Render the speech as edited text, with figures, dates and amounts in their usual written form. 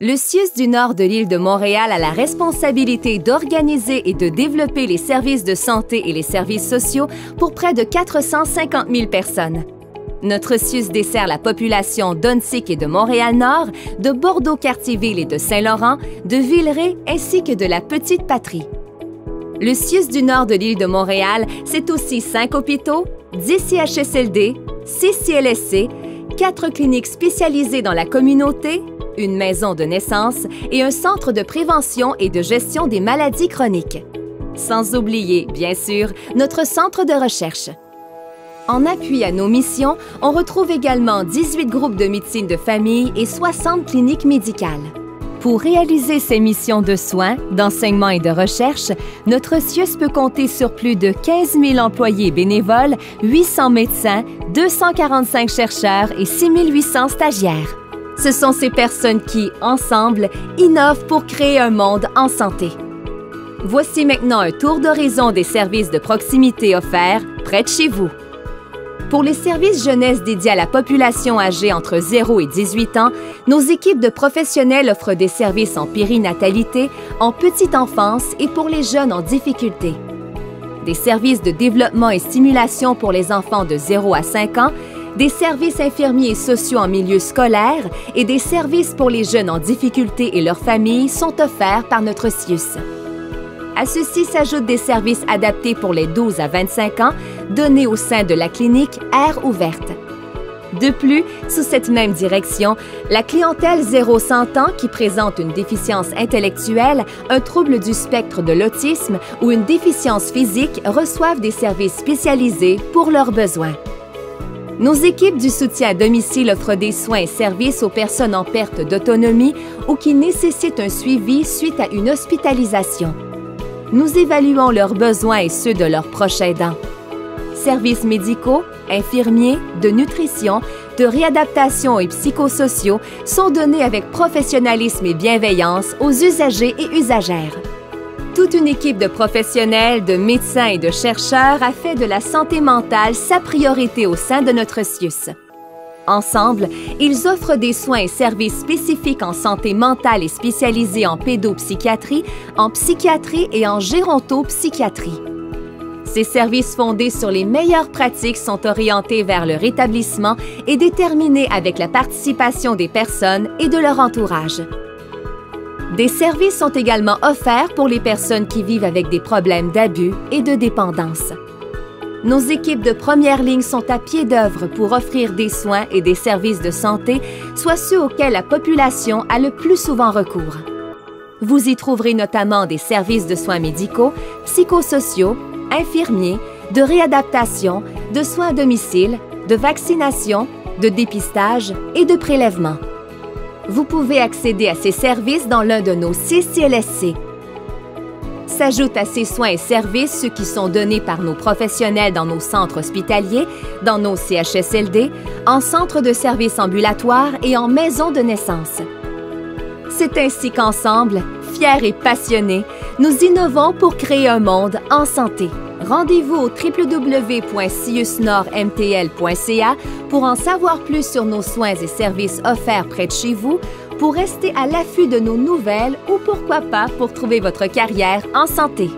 Le CIUS du Nord de l'île de Montréal a la responsabilité d'organiser et de développer les services de santé et les services sociaux pour près de 450 000 personnes. Notre CIUS dessert la population d'Onsic et de Montréal-Nord, de Bordeaux-Cartierville et de Saint-Laurent, de Villeray ainsi que de la Petite Patrie. Le CIUS du Nord de l'île de Montréal, c'est aussi 5 hôpitaux, 10 CHSLD, 6 CLSC, 4 cliniques spécialisées dans la communauté, une maison de naissance et un centre de prévention et de gestion des maladies chroniques. Sans oublier, bien sûr, notre centre de recherche. En appui à nos missions, on retrouve également 18 groupes de médecine de famille et 60 cliniques médicales. Pour réaliser ces missions de soins, d'enseignement et de recherche, notre CIUS peut compter sur plus de 15 000 employés bénévoles, 800 médecins, 245 chercheurs et 6 800 stagiaires. Ce sont ces personnes qui, ensemble, innovent pour créer un monde en santé. Voici maintenant un tour d'horizon des services de proximité offerts près de chez vous. Pour les services jeunesse dédiés à la population âgée entre 0 et 18 ans, nos équipes de professionnels offrent des services en périnatalité, en petite enfance et pour les jeunes en difficulté. Des services de développement et stimulation pour les enfants de 0 à 5 ans, des services infirmiers et sociaux en milieu scolaire et des services pour les jeunes en difficulté et leurs familles sont offerts par notre CIUS. À ceci s'ajoutent des services adaptés pour les 12 à 25 ans, donnés au sein de la clinique Air ouverte. De plus, sous cette même direction, la clientèle 0-100 ans qui présente une déficience intellectuelle, un trouble du spectre de l'autisme ou une déficience physique reçoivent des services spécialisés pour leurs besoins. Nos équipes du soutien à domicile offrent des soins et services aux personnes en perte d'autonomie ou qui nécessitent un suivi suite à une hospitalisation. Nous évaluons leurs besoins et ceux de leurs proches aidants. Services médicaux, infirmiers, de nutrition, de réadaptation et psychosociaux sont donnés avec professionnalisme et bienveillance aux usagers et usagères. Toute une équipe de professionnels, de médecins et de chercheurs a fait de la santé mentale sa priorité au sein de notre CIUS. Ensemble, ils offrent des soins et services spécifiques en santé mentale et spécialisés en pédopsychiatrie, en psychiatrie et en gérontopsychiatrie. Ces services fondés sur les meilleures pratiques sont orientés vers le rétablissement et déterminés avec la participation des personnes et de leur entourage. Des services sont également offerts pour les personnes qui vivent avec des problèmes d'abus et de dépendance. Nos équipes de première ligne sont à pied d'œuvre pour offrir des soins et des services de santé, soit ceux auxquels la population a le plus souvent recours. Vous y trouverez notamment des services de soins médicaux, psychosociaux, infirmiers, de réadaptation, de soins à domicile, de vaccination, de dépistage et de prélèvement. Vous pouvez accéder à ces services dans l'un de nos 6 CLSC. S'ajoutent à ces soins et services ceux qui sont donnés par nos professionnels dans nos centres hospitaliers, dans nos CHSLD, en centres de services ambulatoires et en maisons de naissance. C'est ainsi qu'ensemble, fiers et passionnés, nous innovons pour créer un monde en santé. Rendez-vous au www.ciusnordmtl.ca pour en savoir plus sur nos soins et services offerts près de chez vous, pour rester à l'affût de nos nouvelles ou pourquoi pas pour trouver votre carrière en santé.